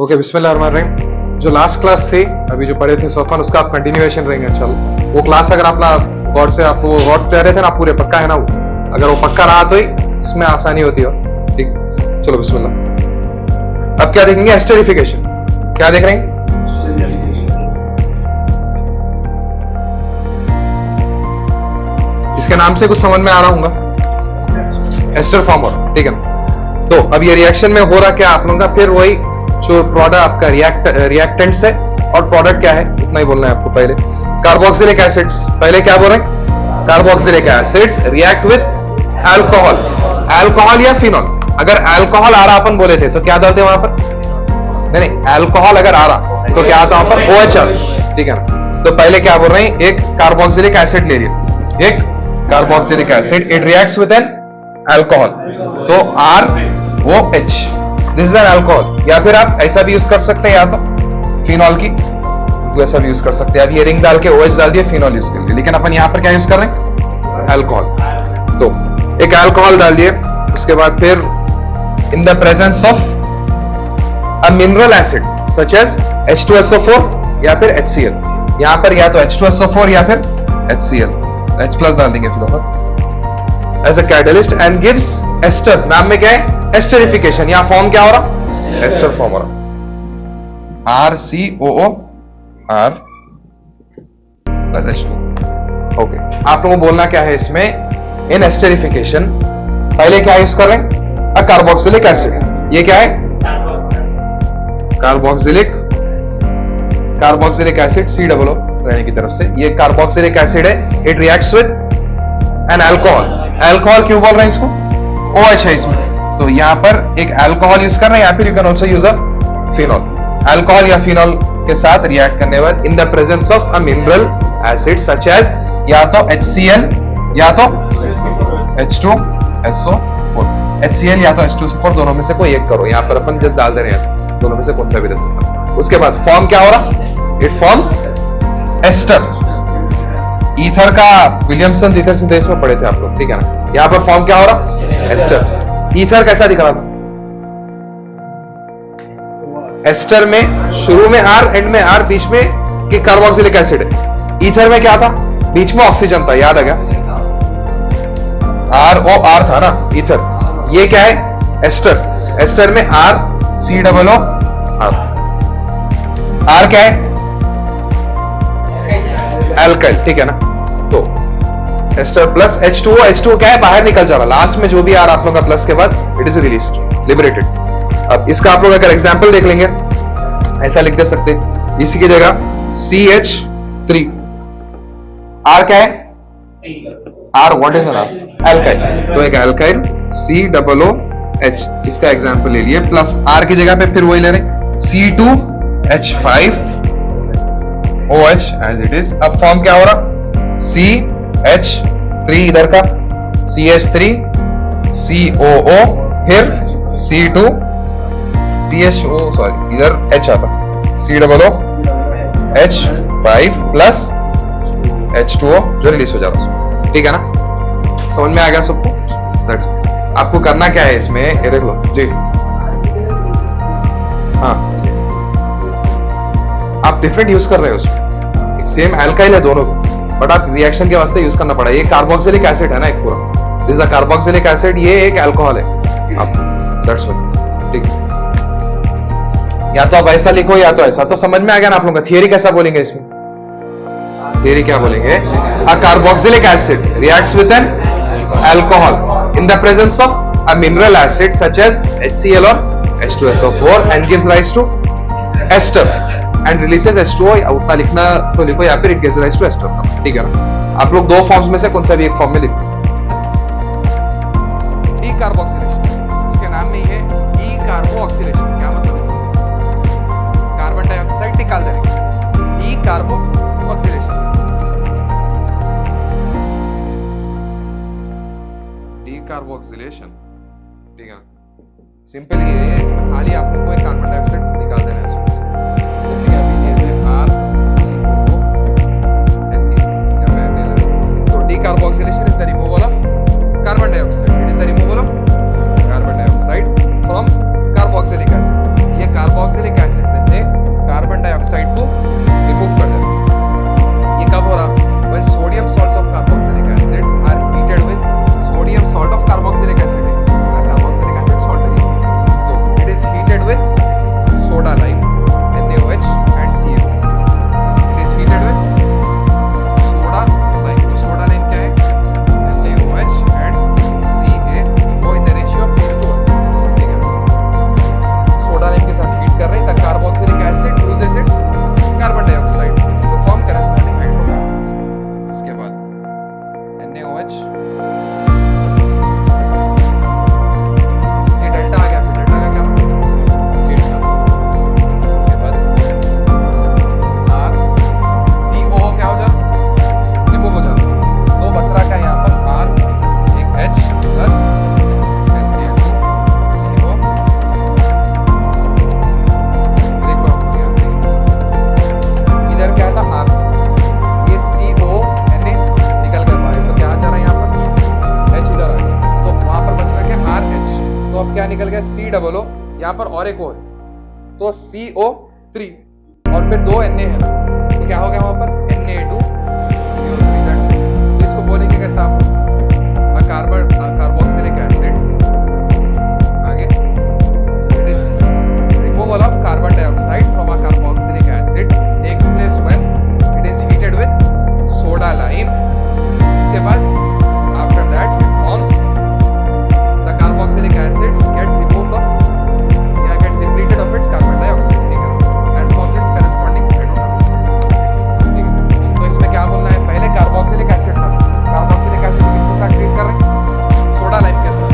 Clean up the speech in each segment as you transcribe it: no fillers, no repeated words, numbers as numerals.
Okay, बिस्मिल्लाहिर्रहमानिर्रहीम। जो last class थी अभी जो पढ़े थे सोफन, उसका आप कंटिन्यूएशन रहेंगे इंशाल्लाह। वो क्लास अगर आप गौर से आपको गौर से कह रहे थे ना, आप पूरे पक्का है ना वो, अगर वो पक्का रहा तो ही इसमें आसानी होती हो। ठीक, चलो बिस्मिल्लाह। अब क्या देखेंगे? एस्टेरिफिकेशन। क्या देख रहे हैं? इसके नाम से कुछ समझ में आ रहा होगा, एस्टर फॉर्मर, ठीक है ना। तो अब ये रिएक्शन में हो रहा क्या आप लोगों का, फिर वही जो प्रोडक्ट आपका रिएक्टेंट्स है और प्रोडक्ट क्या है उतना ही बोलना है आपको। पहले कार्बोक्सिलिक एसिड्स, पहले क्या बोल रहे हैं? Carboxylic acids react with alcohol, alcohol या फिनॉल। अगर अल्कोहल आ रहा अपन बोले थे तो क्या डालते वहां पर? नहीं नहीं, अल्कोहल अगर आ रहा तो क्या आता वहां पर? OH, ठीक है ना। तो पहले क्या बोल रहे हैं? एक कार्बोक्सिलिक एसिड ले लिया, एक carboxylic acid, it reacts with an alcohol, तो ROH, this is an alcohol. या फिर आप ऐसा भी यूज कर सकते हैं, या तो फिनॉल की वैसा भी यूज कर सकते हैं। अब ये रिंग डाल के OH डाल दिए, फिनॉल यूज कर लिया, लेकिन अपन यहां पर क्या यूज कर रहे हैं? अल्कोहल। तो एक अल्कोहल डाल दिए, उसके बाद फिर in the presence of a mineral acid such as H2SO4 या फिर HCl। यहां पर या तो H2SO4 या फिर HCl, H प्लस डाल देंगे फिर as a catalyst and gives ester. नाम में क्या है? एस्टरिफिकेशन। यहां फॉर्म क्या हो रहा? एस्टर फॉर्म हो रहा, RCOO R plus H2। Okay, आप लोगों को बोलना क्या है इसमें? इन एस्टरिफिकेशन पहले क्या यूज कर रहे हैं? अ कार्बोक्सिलिक एसिड। ये क्या है? कार्बोक्सिलिक एसिड, COO रहने की तरफ से। ये कार्बोक्सिलिक एसिड है, it reacts with an alcohol. Alcohol क्यों बोल रहे हैं इसको? OH है इसमें, तो यहां पर एक अल्कोहल यूज कर रहे हैं, या फिर you can also use a phenol. Alcohol या फिनॉल के साथ रिएक्ट करने वाले in the presence of a mineral acid such as या तो HCl या तो H2SO4। HCl या तो H2SO4, दोनों में से कोई एक करो। यहां पर अपन जस्ट डाल दे रहे हैं, दोनों में से कौन सा भी रह सकता। उसके बाद फॉर्म क्या हो रहा? It forms ester. ईथर का विलियमसन ईथर सिंथेसिस में पढ़े थे आप लोग, ठीक है ना। यहां पर फॉर्म क्या हो रहा? एस्टर। ईथर कैसा दिख रहा था? एस्टर में शुरू में R, एंड में R, बीच में कि कार्बोक्सिलिक एसिड है। ईथर में क्या था? बीच में ऑक्सीजन था, याद आ गया? ROR था ना ईथर। ये क्या है? एस्टर। एस्टर में RCOO R। R क्या है? एल्काइल, ठीक है ना। तो एस्टर प्लस H2O, H2O क्या है? बाहर निकल जा रहा। लास्ट में जो भी R आप लोग का प्लस के बाद इट इज रिलीज्ड, लिबरेटेड। अब इसका आप लोग अगर एग्जांपल देख लेंगे, ऐसा लिख दे सकते इसी की जगह CH3। R क्या है? R what is an R? Alkyl. तो एक एल्काइल COOH, इसका एग्जांपल ले लिए, प्लस R की जगह पे फिर वही ले रहे C2H5OH एज इट इज। अब फॉर्म क्या हो रहा? CH3 इधर का, CH3 COO, फिर C2 CHO, सॉरी इधर H आता, COO H5 प्लस H2O जो रिलीज हो जा रहा है, ठीक है ना। समझ में आ गया सबको? That's it. आपको करना क्या है इसमें? ये देख लो जी, हाँ, आप डिफरेंट यूज कर रहे हो उसमें, सेम अल्काइल है दोनों, बट आप रिएक्शन के वास्ते यूज करना पड़ा। ये कार्बोक्सिलिक एसिड है ना एक पूरा, दिस इज कार्बोक्सिलिक एसिड, ये एक अल्कोहल है। आप दैट्स व्हाट, ठीक। या तो आप ऐसा लिखो या तो ऐसा, तो समझ में आ गया ना आप लोगों का। थियरी कैसा बोलेंगे इसमें? थियरी क्या बोलेंगे? A carboxylic acid reacts with an alcohol in the presence of a mineral acid such as HCl और H2SO4 and gives rise to ester and releases H2O। उतना लिखना तो लिखो, या फिर it gives rise to ester, ठीक है ना। आप लोग दो फॉर्म्स में से कौन सा भी एक फॉर्म में लिखो। डीकार्बोक्सिलेशन, उसके नाम में ही है डीकार्बोक्सिलेशन। क्या मतलब है? कार्बन डाइऑक्साइड निकाल देंगे, डीकार्बोक्सिलेशन। डीकार्बोक्सिलेशन, ठीक है, सिंपल ही है। इसमें खाली आप लोग को एक कार्बन डाइऑक्साइड निकाल देना है उसमें से, जैसे कि अभी ये RCOO या फिर तो decarboxylation is the removal of carbon dioxide, it is the removal of carbon dioxide from carboxylic acid. ये कार्बोक्सिलिक एसिड यहाँ पर और एक और, तो CO3 और फिर 2 Na है ना, तो क्या हो गया वहां पर Na2CO3। That's it. तो इसको बोलेंगे कैसे आप, कार्बोक्सिलिक एसिड, आगे it is removal of carbon dioxide from a carboxylic acid takes place when it is heated with soda lime. उसके बाद after that it forms the carboxylic acid gets removed of या gets depleted of its carbon dioxide, ठीक है, and forms its corresponding hydrocarbons, ठीक है। तो इसमें क्या बोलना है, पहले कार्बोक्सिलिक एसिड था, कार्बोक्सिलिक एसिड को किसके साथ ट्रीट कर रहे हैं, सोडा लाइम के साथ।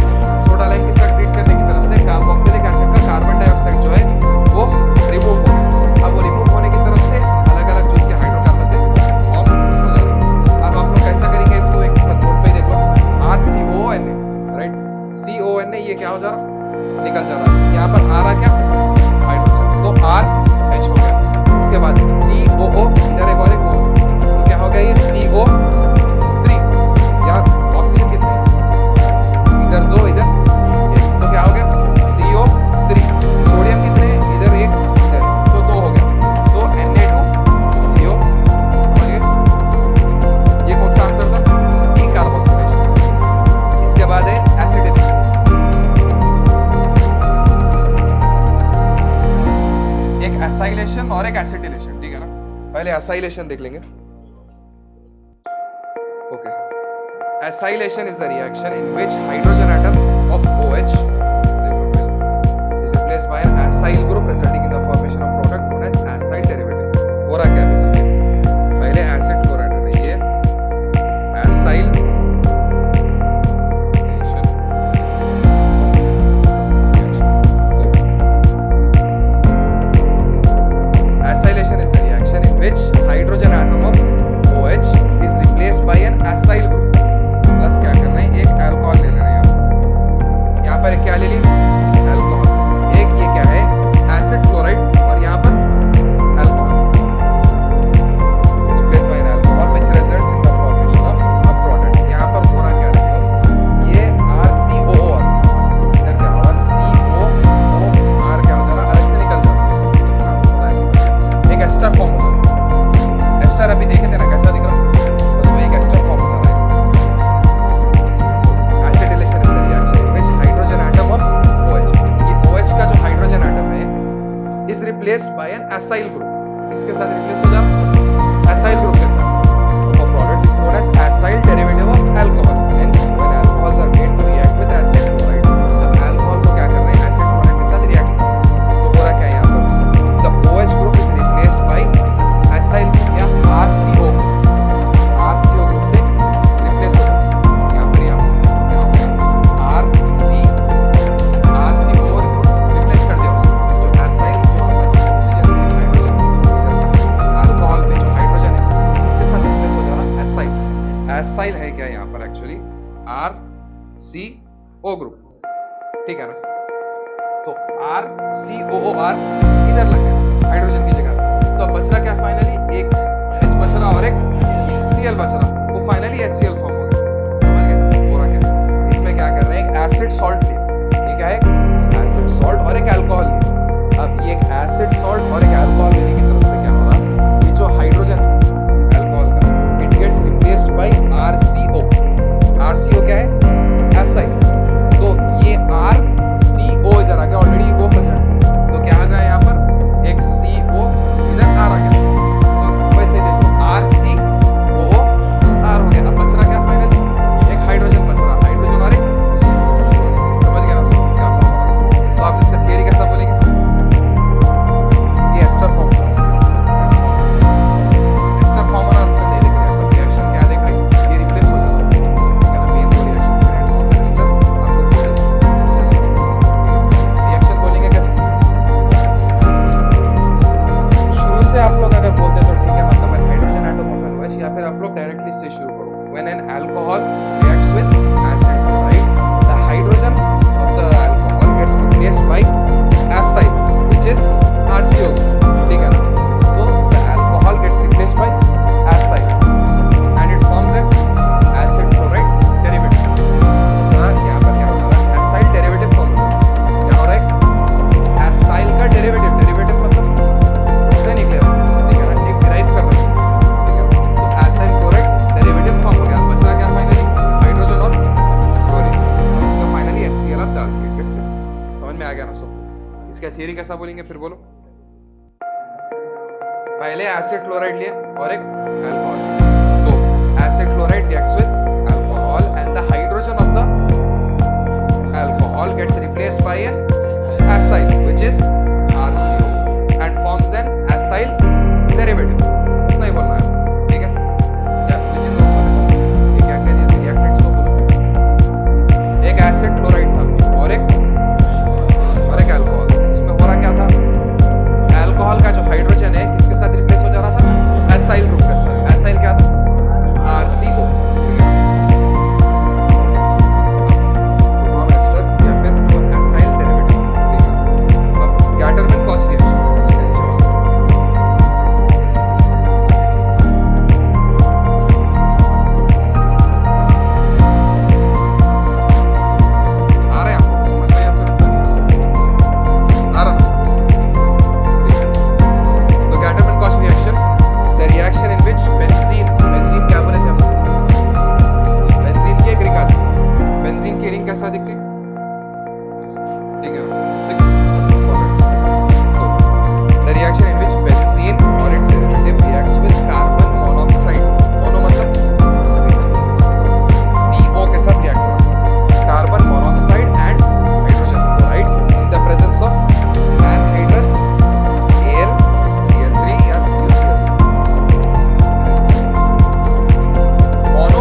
सोडा लाइम के साथ ट्रीट करने की तरफ से कार्बोक्सिलिक एसिड का कार्बन डाइऑक्साइड जो है वो रिमूव हो गया। अब वो रिमूव होने की तरफ से अलग अलग जो इसके हाइड्रोकार्बन है फॉर्म हो जा रहे हैं। अब आप लोग कैसा करेंगे इसको, एक बोर्ड पे देख लो, RCOONA, राइट, CONA ये क्या हो जा रहा, निकल जा रहा है। यहाँ पर आ रहा क्या, हाइड्रोजन, तो RH हो गया। उसके बाद COO, इधर एक और एक O, तो क्या हो गया ये CO3, या ऑक्सीजन कितने, इधर 2 इधर 1, तो क्या हो गया CO3। सोडियम कितने, इधर 1 इधर 1, तो 2 हो गया, तो Na2CO, समझ गए। ये कौन सा आंसर था, डीकार्बोक्सिलेशन। इसके बाद है एसिडिलेशन। एक एसाइलेशन और एक एसिटिलेशन, ठीक है ना। पहले एसाइलेशन देख लेंगे। Okay, acylation is the reaction in which hydrogen atom of OH is replaced by an acyl group resulting in the formation of product known as acyl derivative। हो रहा क्या बेसिकली, पहले एसिड क्लोराइड है ये acyl Acylation is the reaction in which hydrogen atom of OH is replaced by an acyl group। Plus क्या कर रहे हैं, एक अल्कोहल ले रहे हैं यहाँ पर एक क्या ले ली, अल्कोहल। एक ये क्या है, एसिड क्लोराइड, और यहाँ पर alcohol is replaced by an alcohol which results in the formation of a product। यहाँ पर हो रहा क्या देखो, ये RCOOR, इधर क्या होगा COOR, क्या हो जा रहा, अलग से निकल जा रहा, एक एस्टर फॉर्म हो जाता है। एस्टर अभी देखे थे ना कैसा दिख रहा, बस वो एक एस्टर फॉर्म हो जा रहा है इसमें। Acetylation is the reaction in which hydrogen atom of OH, ये OH का जो हाइड्रोजन एटम है is replaced by an acyl group. इसके साथ रिप्लेस हो जा रहा, एसाइल ग्रुप के साथ। तो product is known as acyl derivative of alcohol. Hence when alcohols are made to react with acid chloride, तब अल्कोहल को क्या कर रहे हैं, एसिड क्लोराइड के साथ रिएक्ट कर रहे हैं। तो हो रहा क्या यहाँ पर, the OH group is replaced bye acyl या RCO ग्रुप से रिप्लेस हो जाता है। यहाँ पर क्या हो गया, RCO रिप्लेस कर दिया उसको। जो एसाइल जो ऑक्सीजन है, हाइड्रोजन, अल्कोहल में जो हाइड्रोजन है इसके साथ रिप्लेस हो जा रहा एसाइल। एसाइल है क्या यहाँ पर एक्चुअली RCO ग्रुप, ठीक है ना। तो RCOOR इधर लग गया हाइड्रोजन की जगह, तो अब बच रहा क्या फाइनली, एक H बच रहा और एक Cl बच रहा, वो फाइनली HCl फॉर्म हो गया। समझ गए हो रहा क्या, इसमें क्या कर रहे हैं, एक एसिड सॉल्ट लिया, ये क्या है, एसिड सॉल्ट, और एक अल्कोहल लिया। अब ये एक एसिड सॉल्ट और एक अल्कोहल लेने की तरफ से क्या हो रहा, ये जो हाइड्रोजन है अल्कोहल का, it gets replaced by RCO। RCO क्या है, एसाइल। तो ये RCO इधर आ गया, ऑलरेडी वो प्रेजेंट, तो क्या आ गया यहाँ पर, एक CO इधर R आ गया। तो वैसे देखो RCOOR हो गया। अब बच रहा क्या फाइनली, एक हाइड्रोजन बच रहा, हाइड्रोजन और एक, समझ गया ना क्या फॉर्म हो रहा। तो आप इसका थियरी कैसा बोलेंगे, कैसा बोलेंगे फिर बोलो। पहले एसिड क्लोराइड लिए और एक अल्कोहल, तो acid chloride reacts with alcohol and the hydrogen of the alcohol gets replaced by an acyl which is RCO and forms an acyl derivative. इतना ही बोलना है, ठीक है। या व्हिच इज ऑल्सो ये क्या कह दिया रिएक्टेंट्स को बोलो। एक एसिड क्लोराइड था और एक अल्कोहल, इसमें हो रहा क्या था, अल्कोहल का जो हाइड्रोजन है किसके साथ रिप्लेस हो जा रहा था, एसाइल ग्रुप के साथ। एसाइल क्या था, RCO, तो फॉर्म एस्टर या फिर वो एसाइल डेरिवेटिव, ठीक है। अब गैटरमैन-कॉच रिएक्शन उसके नीचे वाला आ रहे हैं आपको समझ में या फिर आ रहा है? Gutterman-Koch reaction, the reaction in which benzene क्या बोले थे अपन, बेंजीन की एक रिंग आती है, बेंजीन की रिंग कैसा दिखती है, ठीक है, 6 the reaction in which benzene or its derivative reacts with carbon monoxide, mono मतलब CO के साथ रिएक्ट हो रहा है, carbon monoxide and hydrogen chloride in the presence of anhydrous AlCl3 या CuCl3। मोनो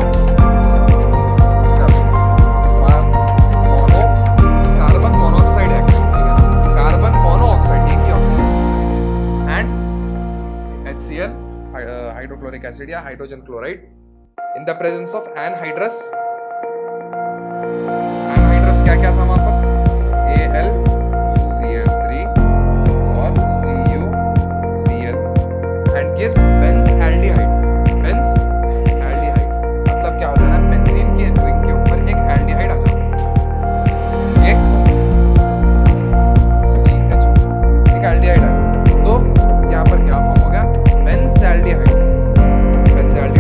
कार्बन मोनोऑक्साइड है, ठीक है ना, कार्बन मोनोऑक्साइड एक ही oxygen and HCl hydrochloric acid या hydrogen chloride in the presence of anhydrous क्या क्या था वहां पर, AlCl3 और CuCl and gives benzaldehyde। benzaldehyde मतलब क्या हो जाना है, बेंजीन के रिंग के ऊपर एक एल्डिहाइड आ जाता है, एक CH एक एल्डिहाइड आ गया, तो यहाँ पर क्या फॉर्म हो गया, benzaldehyde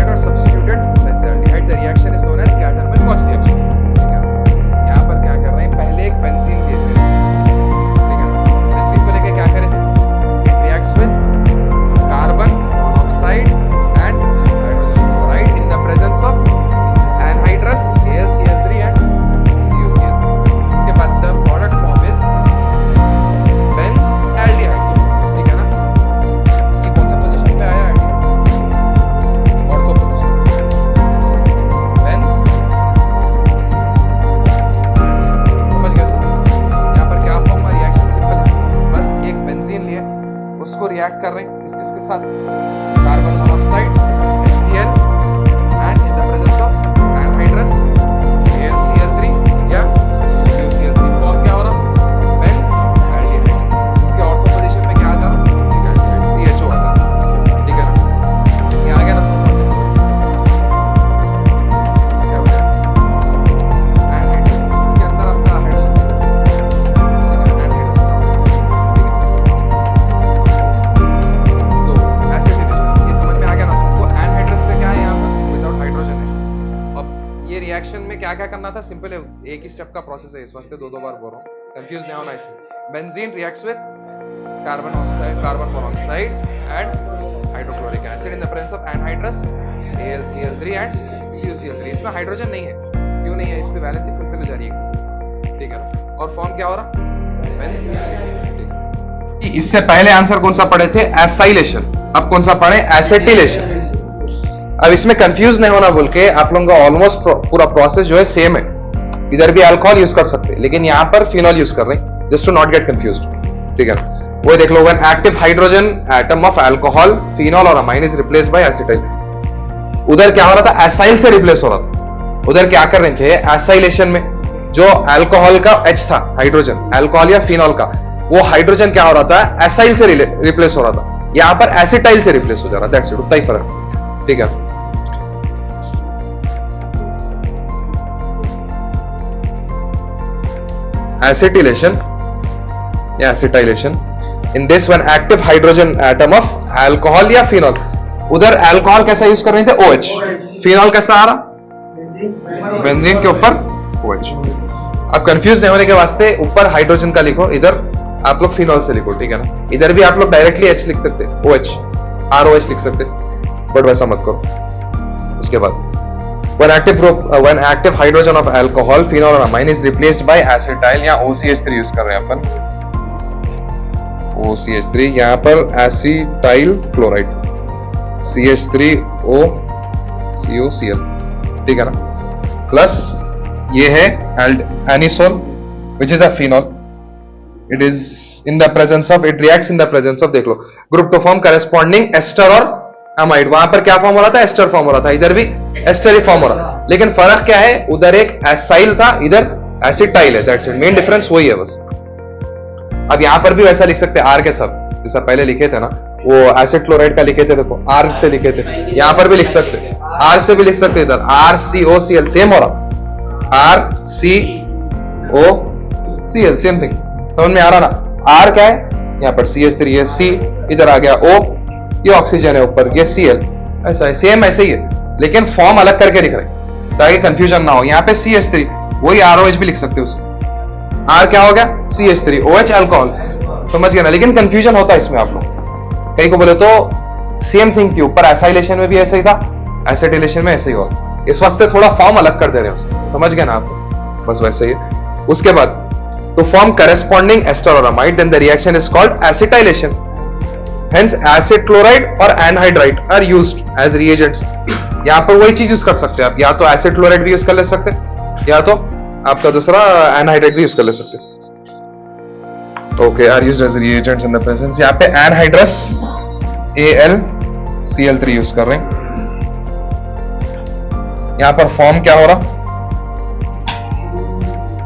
और substituted benzaldehyde। The reaction is known as Gattermann Koch reaction, ठीक है। यहाँ पर क्या कर रहे हैं, पहले एक बेंजीन लिए थे, ठीक है, बेंजीन को लेके क्या करे थे, it reacts with carbon monoxide and hydrogen chloride in the presence of anhydrous AlCl3 and CuCl3। इसके बाद the product form is benzaldehyde, ठीक है ना। ये कौन सा पोजीशन पे आया एल्डिहाइड, ऑर्थो पोजीशन, बेंज, समझ गए सर। यहाँ पर क्या फॉर्म हुआ, रिएक्शन सिंपल है, बस एक बेंजीन लिए उसको रिएक्ट कर रहे हैं किसके साथ, carbon monoxide HCl and in the presence of anhydrous AlCl3 या CuCl3। फॉर्म क्या हो रहा, बेंजल्डिहाइड। इसके ऑर्थो पोजीशन में क्या आ जा रहा, एक एल्डिहाइड CHO आता है, ठीक है ना। ये आ गया ना समझ, क्या हो गया, एनहाइड्रस, इसके अंदर अपना हाइड्रोजन, ठीक है, एनहाइड्रस होता है, ठीक है। तो एसिडिफिकेशन ये समझ में आ गया ना सबको। एनहाइड्रस में क्या है, यहाँ पर विदाउट हाइड्रोजन है। अब ये रिएक्शन में क्या क्या करना था, सिंपल है, एक ही स्टेप का प्रोसेस है, इस वास्ते दो बार बोल रहा हूँ, कंफ्यूज नहीं होना इसमें। Benzene reacts with carbon monoxide and hydrochloric acid in the presence of anhydrous AlCl3 and CuCl3। इसमें हाइड्रोजन नहीं है, क्यों नहीं है, इस पे वैलेंसी फुलफिल हो जा रही है एक दूसरे से, ठीक है ना। और फॉर्म क्या हो रहा, बेंज, ठीक। इससे पहले आंसर कौन सा पढ़े थे, एसाइलेशन, अब कौन सा पढ़े, एसिटिलेशन। अब इसमें कंफ्यूज नहीं होना बोल के आप लोगों का ऑलमोस्ट पूरा प्रोसेस जो है सेम है, इधर भी अल्कोहल यूज कर सकते हैं लेकिन यहाँ पर फिनॉल यूज कर रहे हैं, just to not get confused, ठीक है। वो देख लो, when active hydrogen atom of alcohol, phenol और amine is replaced by acetyl. उधर क्या हो रहा था, एसाइल से रिप्लेस हो रहा था। उधर क्या कर रहे थे, एसाइलेशन में जो अल्कोहल का H था, हाइड्रोजन, अल्कोहल या फिनॉल का, वो हाइड्रोजन क्या हो रहा था, एसाइल से रिप्लेस हो रहा था। यहाँ पर एसिटाइल से रिप्लेस हो जा रहा था, दैट्स इट, उतना ही फर्क, ठीक है। acetylation in this one active hydrogen atom of alcohol या phenol। उधर अल्कोहल कैसा यूज कर रहे थे, OH, फिनॉल कैसा आ रहा, बेंजीन के ऊपर OH। अब कंफ्यूज नहीं होने के वास्ते ऊपर हाइड्रोजन का लिखो, इधर आप लोग फिनॉल से लिखो, ठीक है ना। इधर भी आप लोग डायरेक्टली H लिख सकते, OH, ROH लिख सकते, बट वैसा मत करो। उसके बाद when active hydrogen of alcohol, phenol or amine is replaced by acetyl या OCH3 यूज कर रहे हैं अपन, OCH3 यहाँ पर acetyl chloride, CH3O COCl, ठीक है ना। प्लस ये है anisole which is a phenol, it is in the presence of, it reacts in the presence of, देख लो, group to form corresponding ester और amide। वहां पर क्या फॉर्म हो रहा था, एस्टर फॉर्म हो रहा था, इधर भी एस्टर ही फॉर्म हो रहा, लेकिन फर्क क्या है, उधर एक एसाइल था, इधर एसिटाइल है, दैट्स इट, मेन डिफरेंस वही है बस। अब यहां पर भी वैसा लिख सकते हैं आर के सब, जैसा पहले लिखे थे ना, वो एसिड क्लोराइड का लिखे थे, देखो आर से लिखे थे, यहां पर भी लिख सकते, आर से भी लिख सकते, इधर RCOCl सेम हो रहा, RCOCl सेम थिंग, समझ में आ रहा ना। आर क्या है, यहाँ पर CH3 है, C इधर आ गया, O ये ऑक्सीजन है ऊपर, ये Cl, ऐसा है, सेम ऐसे ही है, लेकिन फॉर्म अलग करके लिख रहे ताकि कंफ्यूजन ना हो। यहाँ पे CH3 वही ROH भी लिख सकते हो, उसको R क्या हो गया, CH3, OH अल्कोहल, समझ गया ना। लेकिन कंफ्यूजन होता है इसमें, आप लोग कहीं को बोले तो सेम थिंग थी, ऊपर एसाइलेशन में भी ऐसा ही था, एसिटिलेशन में ऐसे ही हुआ, इस वास्ते थोड़ा फॉर्म अलग कर दे रहे हो, समझ गया ना आप, बस वैसे ही है। उसके बाद to form corresponding ester or amide, then the reaction is called acetylation. Hence acid chloride or anhydride are used as reagents. यहाँ पर वही चीज यूज कर सकते हैं आप, या तो एसिड क्लोराइड भी यूज कर ले सकते हैं, या तो आपका दूसरा एनहाइड्राइड भी यूज कर ले सकते हैं। Okay, are used as reagents in the presence, यहाँ पे एनहाइड्रस AlCl3 यूज कर रहे हैं। यहाँ पर फॉर्म क्या हो रहा,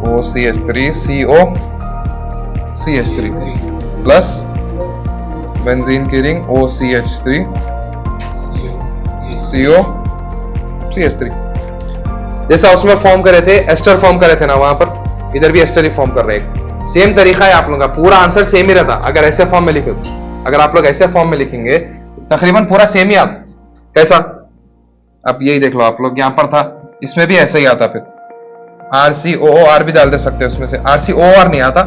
OCH3CO CH3 प्लस बेंजीन की रिंग OCH3 CO CH3, जैसा उसमें फॉर्म करे थे, एस्टर फॉर्म करे थे ना, वहां पर इधर भी एस्टर ही फॉर्म कर रहे हैं। सेम तरीका है आप लोगों का, पूरा आंसर सेम ही रहता अगर ऐसे फॉर्म में लिखे। अगर आप लोग ऐसे फॉर्म में लिखेंगे तकरीबन पूरा सेम ही आता। कैसा, अब यही देख लो आप लोग, यहां पर था, इसमें भी ऐसा ही आता, फिर RCOOR भी डाल दे सकते हैं उसमें से, RCOR नहीं आता,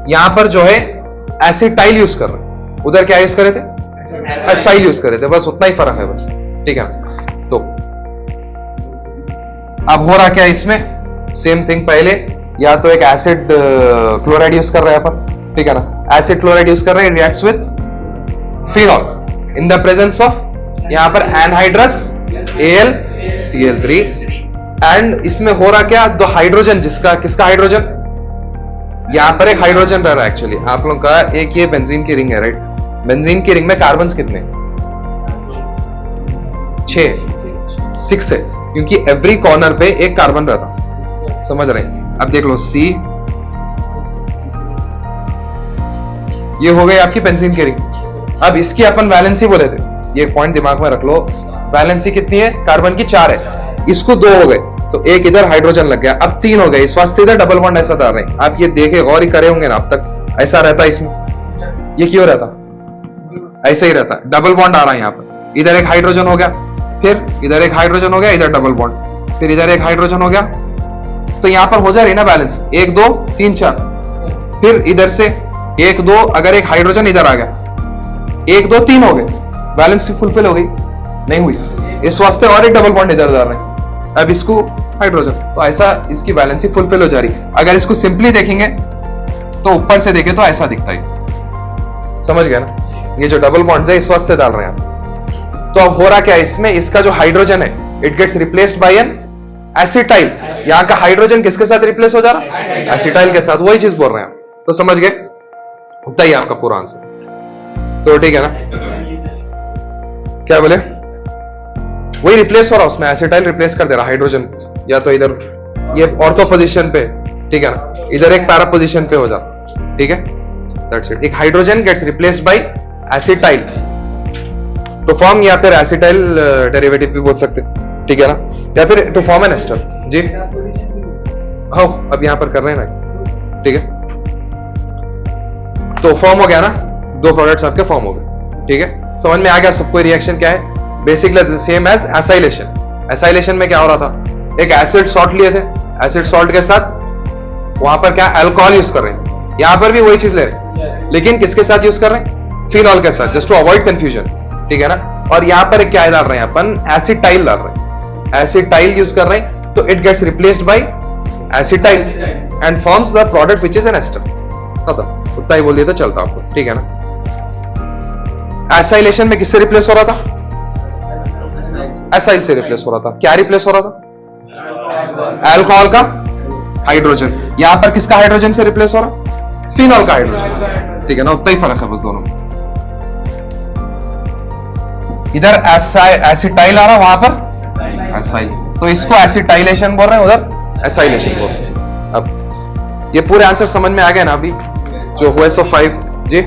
यहां पर जो है एसिटाइल यूज कर रहे हैं, उधर क्या यूज करे थे, एसाइल यूज करे थे, बस उतना ही फर्क है बस, ठीक है। तो अब हो रहा क्या इसमें, सेम थिंग पहले, या तो एक एसिड क्लोराइड यूज कर रहे हैं अपन, ठीक है ना, एसिड क्लोराइड यूज कर रहे हैं, reacts with phenol in the presence of, यहां पर एनहाइड्रस AlCl3, एंड इसमें हो रहा क्या, दो हाइड्रोजन, जिसका किसका हाइड्रोजन, यहां पर एक हाइड्रोजन रह रहा है एक्चुअली आप लोगों का, एक ये बेंजीन की रिंग है, राइट। बेंजीन की रिंग में कार्बन्स कितने, 6 है, क्योंकि एवरी कॉर्नर पे एक कार्बन रहता, समझ रहे हैं। अब देख लो C, ये हो गई आपकी बेंजीन की रिंग। अब इसकी अपन वैलेंसी बोले थे, ये पॉइंट दिमाग में रख लो, वैलेंसी कितनी है, कार्बन की 4 है, इसको 2 हो गए, तो एक इधर हाइड्रोजन लग गया, अब 3 हो गए, इस वास्ते इधर डबल बॉन्ड ऐसा डाल रहे हैं। आप ये देखे गौर ही करे होंगे ना अब तक, ऐसा रहता इसमें, ये क्यों रहता, ऐसे ही रहता, डबल बॉन्ड आ रहा है यहाँ पर, इधर एक हाइड्रोजन हो गया, फिर इधर एक हाइड्रोजन हो गया, इधर डबल बॉन्ड, फिर इधर एक हाइड्रोजन हो गया, तो यहां पर हो जा रही ना बैलेंस, 1 2 3 4, फिर इधर से 1 2, अगर एक हाइड्रोजन इधर आ गया, 1 2 3 हो गए, बैलेंस फुलफिल हो गई, नहीं हुई, इस वास्ते और एक डबल बॉन्ड इधर डाल रहे हैं, अब इसको हाइड्रोजन, तो ऐसा इसकी बैलेंस फुलफिल हो जा रही। अगर इसको सिंपली देखेंगे तो ऊपर से देखें तो ऐसा दिखता है, समझ गए ना, ये जो डबल बॉन्ड्स है इस वास्ते डाल रहे हैं। तो अब हो रहा क्या इसमें, इसका जो हाइड्रोजन है it gets replaced by an acetyl, यहां का हाइड्रोजन किसके साथ रिप्लेस हो जा रहा है, एसिटाइल के साथ, वही चीज बोल रहे हैं, तो समझ गए, उतना ही आपका पूरा आंसर। तो ठीक है ना, क्या बोले, वही रिप्लेस हो रहा, उसमें एसिटाइल रिप्लेस कर दे रहा हाइड्रोजन, या तो इधर ये ऑर्थो पोजीशन पे, ठीक है ना, इधर एक पैरा पोजीशन पे हो जाता, ठीक है, दैट्स इट। एक hydrogen gets replaced by acetyl to form, या फिर एसिटाइल डेरिवेटिव भी बोल सकते, ठीक है ना, या फिर टू फॉर्म एन एस्टर जी, हाँ अब यहां पर कर रहे हैं ना, ठीक है। तो फॉर्म हो गया ना, 2 प्रोडक्ट्स आपके फॉर्म हो गए, ठीक है, समझ में आ गया सबको रिएक्शन क्या है, basically same as acylation. Acylation में क्या हो रहा था, एक एसिड सॉल्ट लिए थे, एसिड सॉल्ट के साथ वहां पर क्या अल्कोहल यूज कर रहे हैं, यहां पर भी वही चीज ले रहे हैं, लेकिन किसके साथ यूज कर रहे हैं? फिनॉल के साथ, जस्ट टू अवॉइड कंफ्यूजन, ठीक है ना। और यहां पर क्या डाल रहे हैं अपन? एसिटाइल डाल रहे हैं, एसिटाइल यूज कर रहे हैं, तो it gets replaced by acetyl and forms the product which is an ester. खत्म, उतना ही बोल दिया तो चलता आपको, ठीक है ना। एसाइलेशन में किससे रिप्लेस हो रहा था? एसाइल से रिप्लेस हो रहा था। क्या रिप्लेस हो रहा था? अल्कोहल का हाइड्रोजन। यहां पर किसका हाइड्रोजन से रिप्लेस हो रहा? फिनॉल का हाइड्रोजन, ठीक है ना। उतना ही फर्क है बस दोनों में। इधर एसिटाइल आ रहा, वहां पर एसाइल, तो इसको एसिटाइलेशन बोल रहे हैं, उधर एसाइलेशन बोल रहे हैं। अब ये पूरे आंसर समझ में आ गए ना अभी जो हुए सो 5 जी।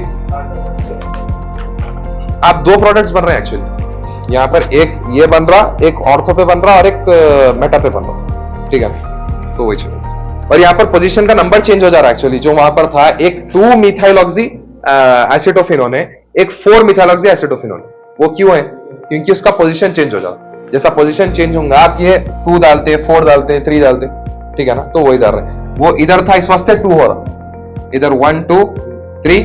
आप दो प्रोडक्ट्स बन रहे हैं एक्चुअली, यहां पर एक ये बन रहा, एक ऑर्थो पे बन रहा और एक मेटा पे बन रहा, ठीक है। तो वही चलो, और यहां पर पोजीशन का नंबर चेंज हो जा रहा है एक्चुअली। जो वहां पर था एक 2 मिथाइलऑक्सी एसिटोफिनोन है, एक 4 मिथाइलऑक्सी एसिटोफिनोन। वो क्यों है? क्योंकि उसका पोजीशन चेंज हो जाता है। जैसा पोजीशन चेंज होगा आप ये 2 डालते, 4 डालते, 3 डालते, ठीक है ना। तो वही डाल रहे हैं, वो इधर था इस वास्ते 2 हो रहा, इधर 1 2 3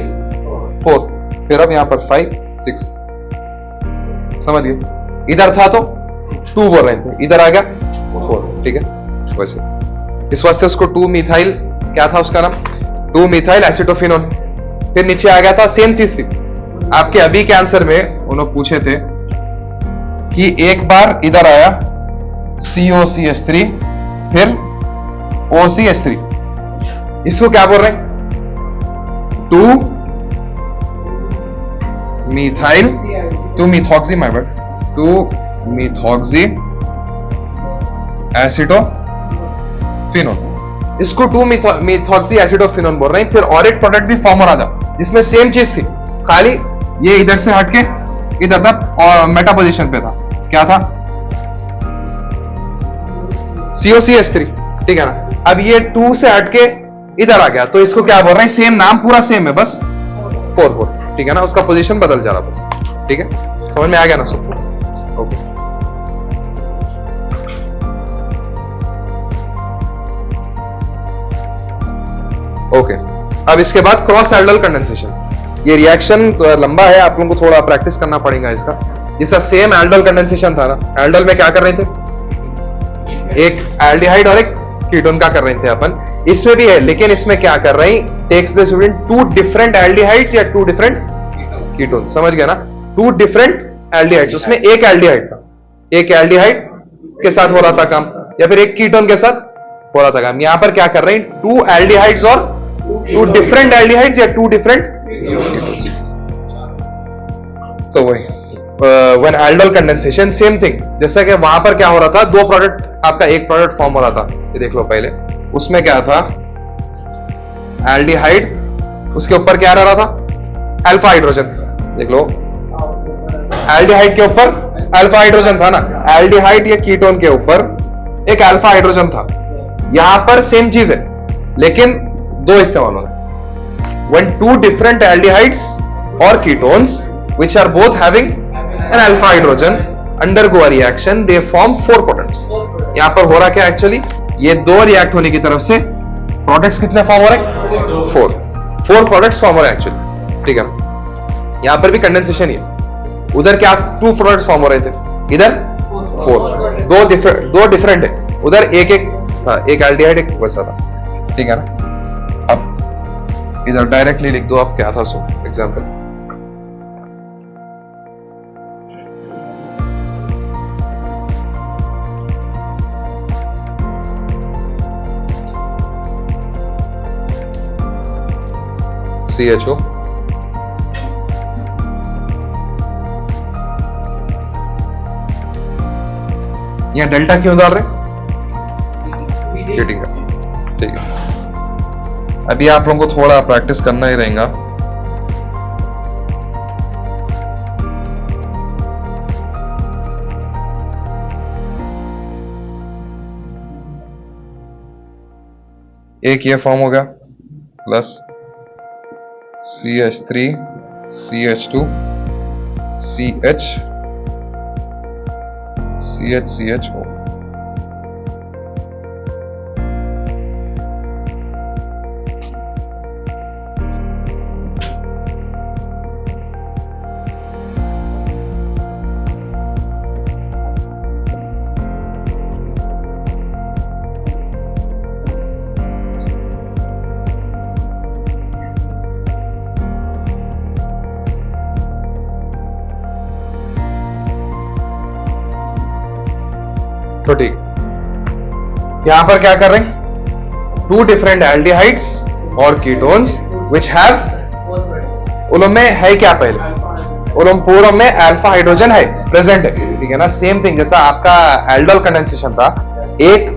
4, फिर अब यहां पर 5 6, समझ गए। इधर था तो 2 बोल रहे थे, इधर आ गया 4, ठीक है। वैसे इस वास्ते उसको 2 मिथाइल, क्या था उसका नाम? 2 मिथाइल एसिटोफिनोन। फिर नीचे आ गया था, सेम चीज थी आपके अभी के आंसर में। उन्होंने पूछे थे कि एक बार इधर आया COCH3, फिर OCH3, इसको क्या बोल रहे हैं? 2 methyl 2 methoxy, my bad, 2 methoxy acetophenone. इसको 2 मिथॉक्सी एसिटोफिनोन बोल रहे हैं। फिर और एक प्रोडक्ट भी फॉर्म हो रहा था जिसमें सेम चीज थी, खाली ये इधर से हटके इधर था और मेटा पोजीशन पे था। क्या था? COCH3, ठीक है ना। अब ये 2 से हटके इधर आ गया, तो इसको क्या बोल रहे हैं? सेम नाम पूरा सेम है, बस 4, ठीक है ना। उसका पोजीशन बदल जा रहा बस, ठीक है। समझ में आ गया ना सबको? Okay, okay. अब इसके बाद क्रॉस एल्डल कंडेंसेशन। ये रिएक्शन तो लंबा है, आप लोगों को थोड़ा प्रैक्टिस करना पड़ेगा इसका। इसका सेम एल्डल कंडेंसेशन था ना। एल्डल में क्या कर रहे थे? एक एल्डिहाइड और एक कीटोन का कर रहे थे अपन। इसमें भी है, लेकिन इसमें क्या कर रहे हैं? Takes the student 2 different aldehydes या 2 डिफरेंट कीटोन, समझ गया ना। 2 डिफरेंट एल्डिहाइड्स, उसमें एक एल्डिहाइड था, एक एल्डिहाइड के साथ हो रहा था काम, या फिर एक कीटोन के साथ हो रहा था काम। यहां पर क्या कर रहे हैं? 2 एल्डिहाइड्स और 2 डिफरेंट एल्डिहाइड्स या 2 डिफरेंट कीटोन्स। तो वही व्हेन एल्डल कंडेंसेशन, सेम थिंग। जैसा कि वहां पर क्या हो रहा था? 2 प्रोडक्ट, आपका एक प्रोडक्ट फॉर्म हो रहा था, ये देख लो पहले। उसमें क्या था? एल्डिहाइड, उसके ऊपर क्या रह रहा था? अल्फा हाइड्रोजन, देख लो। एल्डिहाइड के ऊपर अल्फा हाइड्रोजन था ना। एल्डिहाइड या कीटोन के ऊपर एक अल्फा हाइड्रोजन था। यहां पर सेम चीज है, लेकिन 2 इस्तेमाल हो रहे। When 2 different aldehydes or ketones which are both having an alpha hydrogen undergo a reaction, they form 4 products. यहां पर हो रहा क्या एक्चुअली? ये 2 रिएक्ट होने की तरफ से प्रोडक्ट्स कितने फॉर्म हो रहे हैं? 4 प्रोडक्ट्स फॉर्म हो रहे हैं एक्चुअली, ठीक है ना। यहां पर भी कंडेंसेशन ही है। उधर क्या 2 प्रोडक्ट्स फॉर्म हो रहे थे, इधर 4, 2 डिफरेंट है। उधर एक एल्डिहाइड, एक वैसा था, ठीक है ना। अब इधर डायरेक्टली लिख दो आप, क्या था सो एग्जाम्पल। CHO, यहां डेल्टा क्यों डाल रहे? हीटिंग का, ठीक है। अभी आप लोगों को थोड़ा प्रैक्टिस करना ही रहेगा। एक ये फॉर्म हो गया, plus CH3 CH2 CH CHCHO, तो ठीक, यहां पर क्या कर रहे हैं, टू डिफरेंट एल्डिहाइड्स और कीटोन्स विच हैव, उनमें है क्या पहले, उन पूर्व में अल्फा हाइड्रोजन है, प्रेजेंट है, ठीक है ना। सेम थिंग जैसा आपका एल्डोल कंडेंसेशन था, एक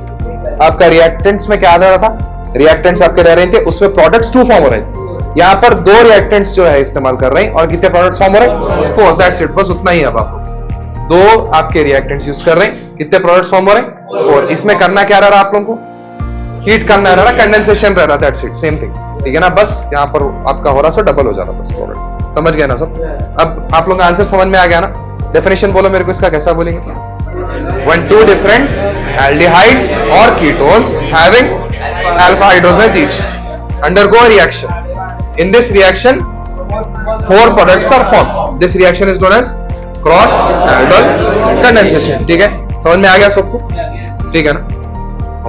आपका रिएक्टेंट्स में क्या आ रहा था, रिएक्टेंट्स आपके रह रहे थे, उसमें प्रोडक्ट्स 2 फॉर्म हो रहे थे। यहां पर 2 रिएक्टेंट्स जो है इस्तेमाल कर रहे हैं और कितने प्रोडक्ट्स फॉर्म हो रहे हैं, 4, दैट्स इट, बस उतना ही है। अब आप 2 आपके रिएक्टेंट्स यूज कर रहे हैं, कितने प्रोडक्ट्स फॉर्म हो रहे हैं, 4। इसमें करना क्या रह रहा है आप लोगों को, हीट करना रह रहा, कंडेंसेशन रह रहा, दैट्स इट, सेम थिंग, ठीक है ना। बस यहां पर आपका हो रहा सो डबल हो जा रहा, बस प्रोडक्ट, समझ गए ना सब। अब आप लोगों का आंसर समझ में आ गया ना। डेफिनेशन बोलो मेरे को इसका, कैसा बोलेंगे, when 2 different aldehydes or ketones having alpha hydrogens each undergo a reaction. In this reaction, 4 products are formed. This reaction is known as cross aldol condensation. ठीक है, समझ में आ गया सबको, ठीक है ना।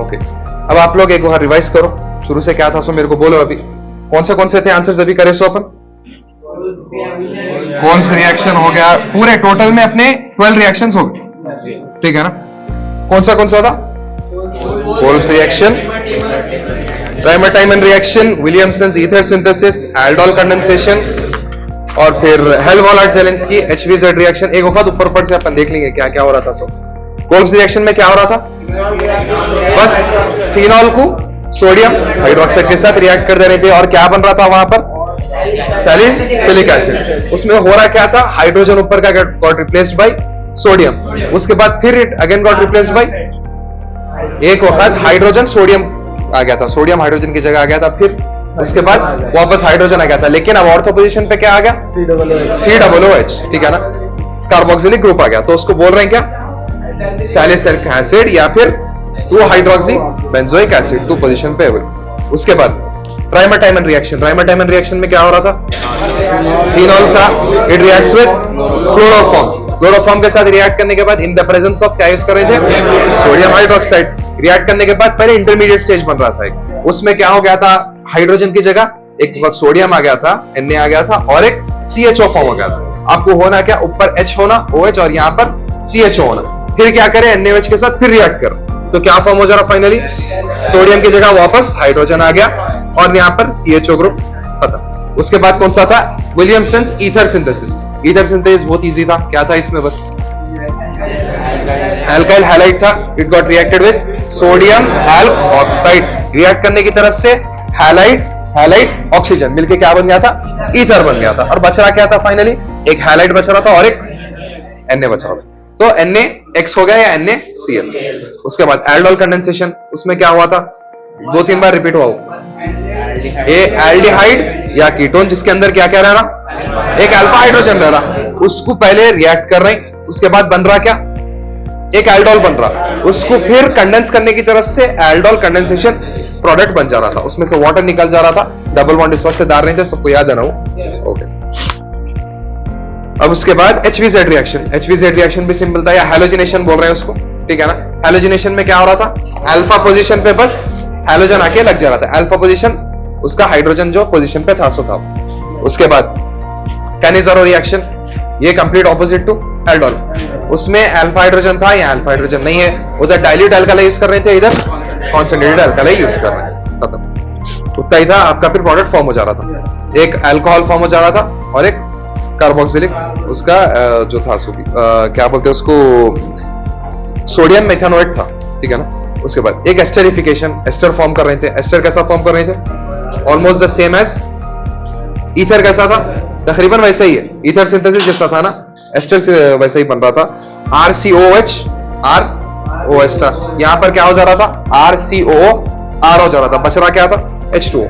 ओके, अब आप लोग एक बार रिवाइज करो, शुरू से क्या था सो मेरे को बोलो। अभी कौन से थे आंसर्स अभी करे सो अपन, कौन सा रिएक्शन हो गया, पूरे टोटल में अपने 12 रिएक्शंस हो गए, ठीक है ना। कौन सा था, Kolbe's reaction, Reimer Tiemann reaction, Williamson's ether synthesis, aldol condensation, और फिर हेल्महोल्ट्ज-ज़ेलेंस्की HVZ रिएक्शन। एक वक्त ऊपर से अपन देख लेंगे क्या क्या हो रहा था। सो कोल्ब्स रिएक्शन में क्या हो रहा था, बस फिनॉल को सोडियम हाइड्रोक्साइड के साथ रिएक्ट कर दे रहे थे, और क्या बन रहा था वहां पर, सैलिसिलिक एसिड। उसमें हो रहा क्या था, हाइड्रोजन ऊपर का गॉट रिप्लेस्ड बाय सोडियम, उसके बाद फिर it again got replaced by, एक वक्त हाइड्रोजन सोडियम आ गया था, सोडियम हाइड्रोजन की जगह आ गया था, फिर उसके बाद वापस हाइड्रोजन आ गया था, लेकिन अब ऑर्थो पोजीशन पे क्या आ गया, COOH, ठीक है ना, कार्बोक्सिलिक ग्रुप आ गया। तो उसको बोल रहे हैं क्या, सैलिसिलिक एसिड या फिर 2 हाइड्रोक्सी बेंजोइक एसिड, 2 पोजीशन पे अवेलेबल। उसके बाद ट्राइमरटाइमन रिएक्शन, ट्राइमरटाइमन रिएक्शन में क्या हो रहा था, फिनॉल का it reacts with chloroform, chloroform के साथ रिएक्ट करने के बाद इन द प्रेजेंस ऑफ क्या यूज कर रहे थे, सोडियम हाइड्रोक्साइड। रिएक्ट करने के बाद पहले इंटरमीडिएट स्टेज बन रहा था एक, उसमें क्या हो गया था, हाइड्रोजन की जगह एक वक्त सोडियम आ गया था, Na आ गया था, और एक CHO फॉर्म हो गया था। आपको होना क्या, ऊपर H होना OH और यहाँ पर CHO होना, फिर क्या करे, NaOH के साथ फिर रिएक्ट कर, तो क्या फॉर्म हो जा रहा, फाइनली सोडियम की जगह वापस हाइड्रोजन आ गया, और यहाँ पर CHO ग्रुप खत्म। उसके बाद कौन सा था, Williamson's ether synthesis. Ether synthesis बहुत इजी था, क्या था इसमें, बस अल्काइल हैलाइड था, it got reacted with sodium oxide, react करने की तरफ से हैलाइड ऑक्सीजन मिलके क्या बन गया था, ईथर बन गया था, और बच रहा क्या था, फाइनली एक हैलाइड बच रहा था और एक Na बच रहा था, तो NaX हो गया या NaCl। उसके बाद एल्डोल कंडेंसेशन, उसमें क्या हुआ था, 2-3 बार रिपीट हुआ, एल्डिहाइड या कीटोन जिसके अंदर क्या क्या रह रहा, एक अल्फा हाइड्रोजन रह रहा, उसको पहले रिएक्ट कर रहे हैं, उसके बाद बन रहा क्या, एक एल्डोल बन रहा, उसको फिर कंडेंस करने की तरफ से एल्डोल कंडेंसेशन प्रोडक्ट बन जा रहा था, उसमें से वाटर निकल जा रहा था, डबल बॉन्ड इस वक्त से डाल रहे थे, सबको याद है ना वो, ओके। अब उसके बाद HVZ रिएक्शन, HVZ रिएक्शन भी सिंपल था, या हैलोजिनेशन बोल रहे हैं उसको, ठीक है ना। हैलोजिनेशन में क्या हो रहा था, अल्फा पोजीशन पे बस हैलोजन आके लग जा रहा था, अल्फा पोजीशन उसका हाइड्रोजन जो पोजीशन पे था सो था। उसके बाद कैनिज़ारो रिएक्शन, ये कंप्लीट ऑपोजिट टू एल्डोल, उसमें अल्फा हाइड्रोजन था, या अल्फा हाइड्रोजन नहीं है, उधर डाइल्यूट अल्कली यूज कर रहे थे, इधर कॉन्सेंट्रेटेड अल्कली यूज कर रहे हैं, खत्म। उतना ही था आपका, फिर प्रोडक्ट फॉर्म हो जा रहा था, एक अल्कोहल फॉर्म हो जा रहा था और एक कार्बोक्सिलिक उसका जो था क्या बोलते हैं उसको, सोडियम मेथेनोएट था, ठीक है ना। उसके बाद एक एस्टरिफिकेशन, एस्टर फॉर्म कर रहे थे, एस्टर कैसा फॉर्म कर रहे थे, almost the same as ether, कैसा था, तकरीबन वैसे ही है, ईथर सिंथेसिस जैसा था ना, एस्टर से वैसा ही बन रहा था, RCOH ROH था, यहां पर क्या हो जा रहा था, RCOO R हो जा रहा था, बच रहा क्या था, H2O,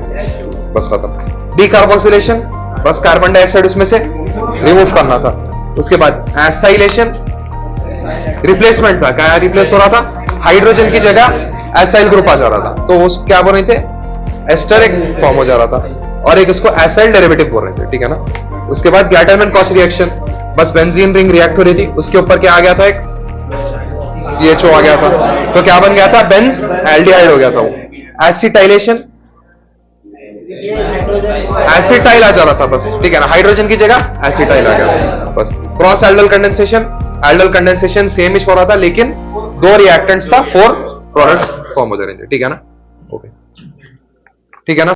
बस खत्म। डीकार्बोक्सिलेशन, बस कार्बन डाइऑक्साइड उसमें से रिमूव करना था। उसके बाद एसाइलेशन, रिप्लेसमेंट था, क्या रिप्लेस हो रहा था, हाइड्रोजन की जगह एसाइल ग्रुप आ जा रहा था, तो वो क्या बोल रहे थे, एस्टर एक फॉर्म हो जा रहा था, और एक उसको एसाइल डेरिवेटिव बोल रहे थे, ठीक है ना। उसके बाद ग्लैटरमैन-कॉश रिएक्शन, बस बेंजीन रिंग रिएक्ट हो रही थी, उसके ऊपर क्या आ गया था, एक CHO आ गया था, तो क्या बन गया था, बेंज एल्डिहाइड हो गया था वो। एसिटाइलेशन, एसिटाइल आ जा रहा था बस, ठीक है ना, हाइड्रोजन की जगह एसिटाइल आ गया था बस। Cross aldol condensation, aldol condensation same ही हो रहा था, लेकिन 2 रिएक्टेंट्स था, 4 प्रोडक्ट्स फॉर्म हो जाएंगे, ठीक है ना? ओके, ठीक है ना?